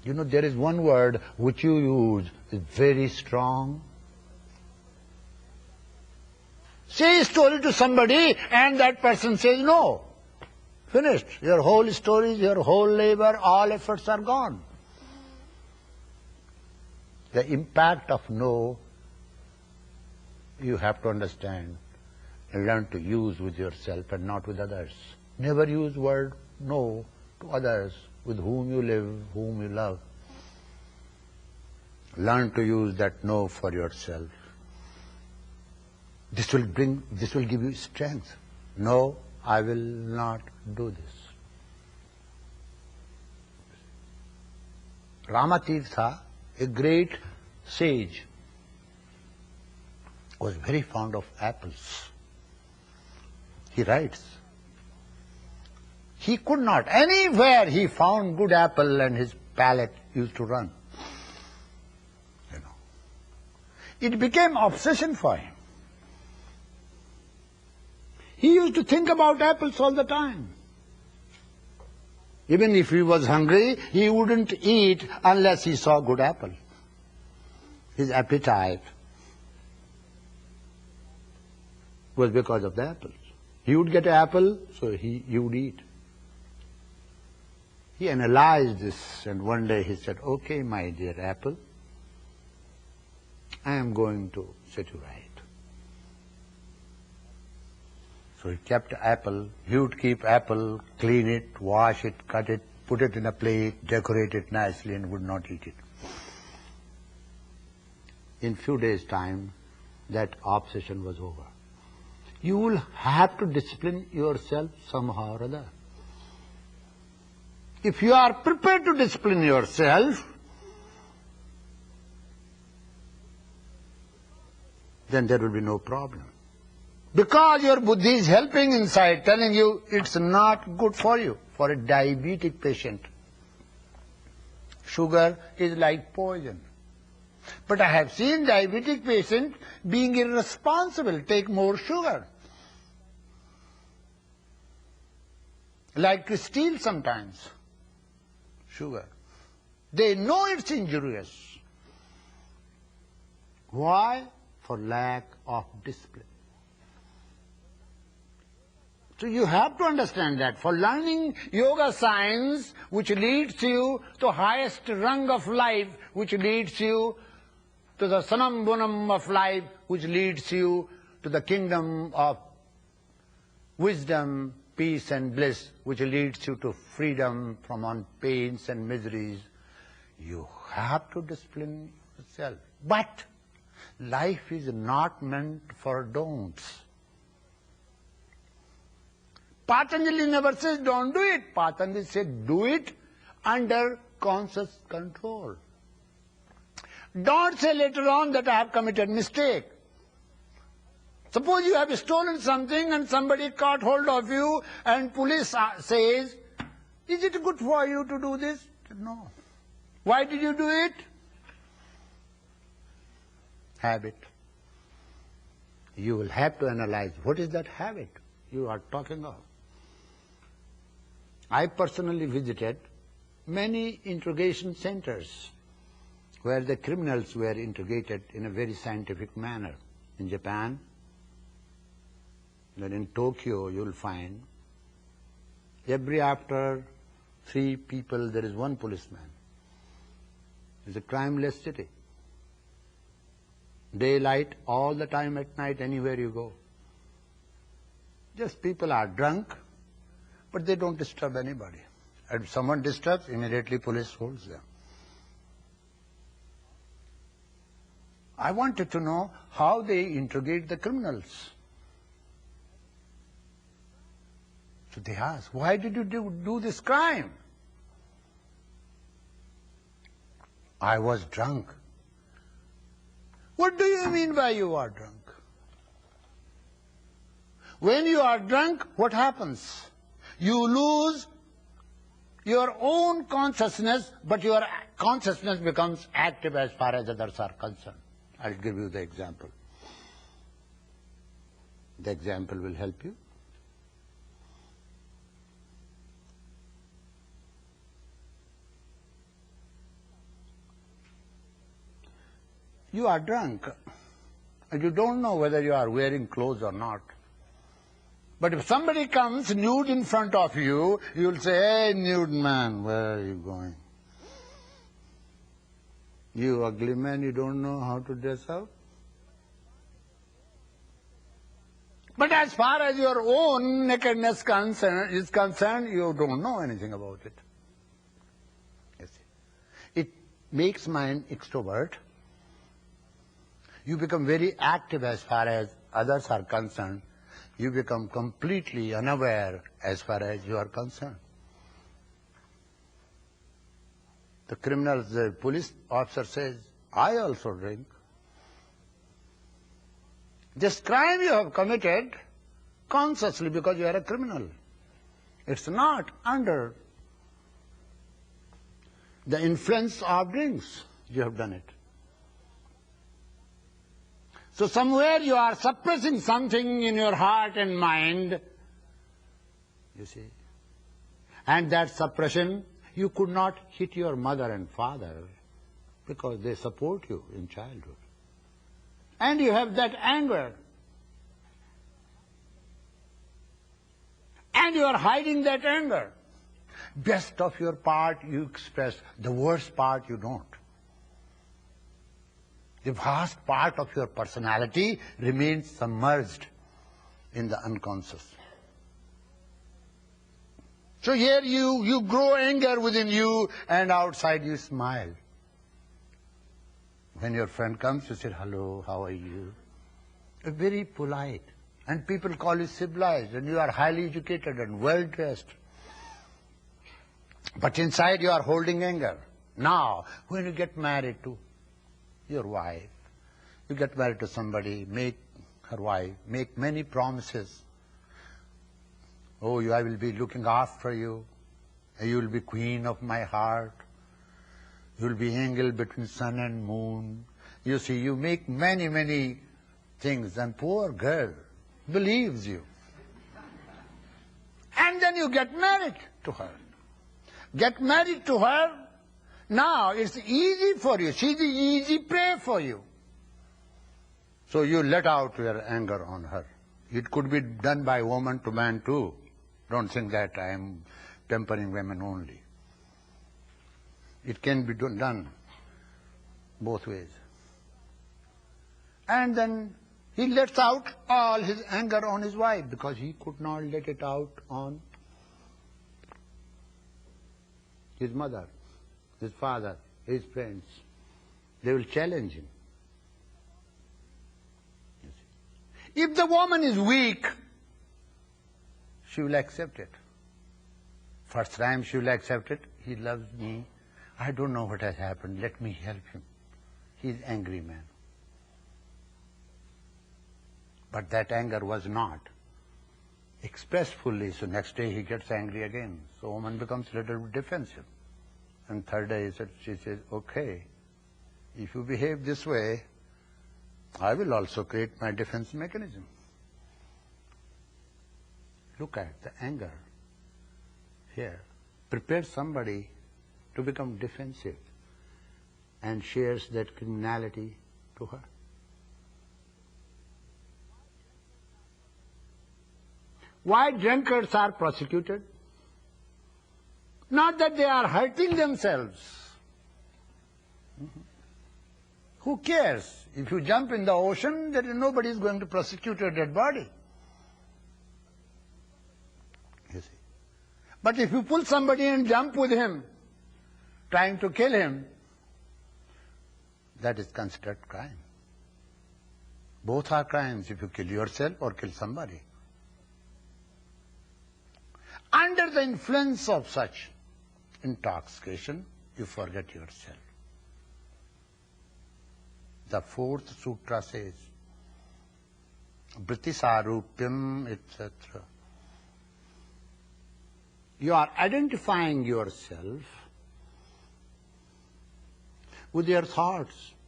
You know, there is one word which you use, is very strong. Say a story to somebody and that person says no. Finished. Your whole stories, your whole labor, all efforts are gone. The impact of no, you have to understand and learn to use with yourself and not with others. Never use word no to others with whom you live, whom you love. Learn to use that no for yourself. This will give you strength. No, I will not do this. Rama Tirtha, a great sage, was very fond of apples. He writes, he could not, anywhere he found good apple and his palate used to run. You know, it became obsession for him. He used to think about apples all the time. Even if he was hungry, he wouldn't eat unless he saw good apple. His appetite was because of the apples. He would get an apple, so he would eat. He analyzed this, and one day he said, okay, my dear apple, I am going to set you right. So he kept apple. He would keep apple, clean it, wash it, cut it, put it in a plate, decorate it nicely, and would not eat it. In few days' time, that obsession was over. You will have to discipline yourself somehow or other. If you are prepared to discipline yourself, then there will be no problem. Because your buddhi is helping inside, telling you it's not good for you. For a diabetic patient, sugar is like poison. But I have seen diabetic patients being irresponsible, take more sugar. Like to steal sometimes sugar. They know it's injurious. Why? For lack of discipline. So you have to understand that for learning yoga science, which leads you to highest rung of life, which leads you to the sanam bunam of life, which leads you to the kingdom of wisdom, peace and bliss, which leads you to freedom from all pains and miseries, you have to discipline yourself. But life is not meant for don'ts. Patanjali never says don't do it. Patanjali said do it under conscious control. Don't say later on that I have committed mistake. Suppose you have stolen something and somebody caught hold of you and police says, is it good for you to do this? No. Why did you do it? Habit. You will have to analyze what is that habit you are talking of. I personally visited many interrogation centers where the criminals were interrogated in a very scientific manner. In Japan, then in Tokyo you will find every after 3 people there is 1 policeman. It's a crimeless city. Daylight all the time, at night, anywhere you go. Just people are drunk, but they don't disturb anybody. And if someone disturbs, immediately police holds them. I wanted to know how they interrogate the criminals. So they asked, why did you do this crime? I was drunk. What do you mean by you are drunk? When you are drunk, what happens? You lose your own consciousness, but your consciousness becomes active as far as others are concerned. I'll give you the example. The example will help you. You are drunk, and you don't know whether you are wearing clothes or not. But if somebody comes nude in front of you, you will say, "Hey, nude man, where are you going? You ugly man, you don't know how to dress up?" But as far as your own nakedness is concerned, you don't know anything about it. You see. It makes mind extrovert. You become very active as far as others are concerned. You become completely unaware as far as you are concerned. The police officer says, "I also drink." This crime you have committed consciously because you are a criminal. It's not under the influence of drinks you have done it. So somewhere you are suppressing something in your heart and mind, you see. And that suppression, you could not hit your mother and father because they support you in childhood. And you have that anger. And you are hiding that anger. Best of your part you express, the worst part you don't. The vast part of your personality remains submerged in the unconscious. So here you grow anger within you, and outside you smile. When your friend comes, you say, "Hello, how are you?" You're very polite. And people call you civilized, and you are highly educated and well-dressed. But inside you are holding anger. Now, when you get married to your wife, you get married to somebody, make her wife, make many promises. "Oh, I will be looking after you. You will be queen of my heart. You will be angel between sun and moon." You see, you make many, many things, and poor girl believes you. And then you get married to her. Get married to her. Now it's easy for you. She's the easy prey for you. So you let out your anger on her. It could be done by woman to man too. Don't think that I am tempering women only. It can be done both ways. And then he lets out all his anger on his wife because he could not let it out on his mother, his father, his friends. They will challenge him. If the woman is weak, she will accept it. First time she will accept it. He loves me. I don't know what has happened. Let me help him. He is an angry man. But that anger was not expressed fully, so next day he gets angry again. So woman becomes a little bit defensive. And third day she says, "Okay, if you behave this way, I will also create my defense mechanism." Look at the anger here. Prepare somebody to become defensive and shares that criminality to her. Why drunkards are prosecuted? Not that they are hurting themselves. Who cares? If you jump in the ocean, there is nobody is going to prosecute your dead body. You see. But if you pull somebody and jump with him, trying to kill him, that is considered crime. Both are crimes if you kill yourself or kill somebody. Under the influence of such intoxication, you forget yourself. The fourth sutra says, Vritisarupyam, etc. You are identifying yourself with your thoughts,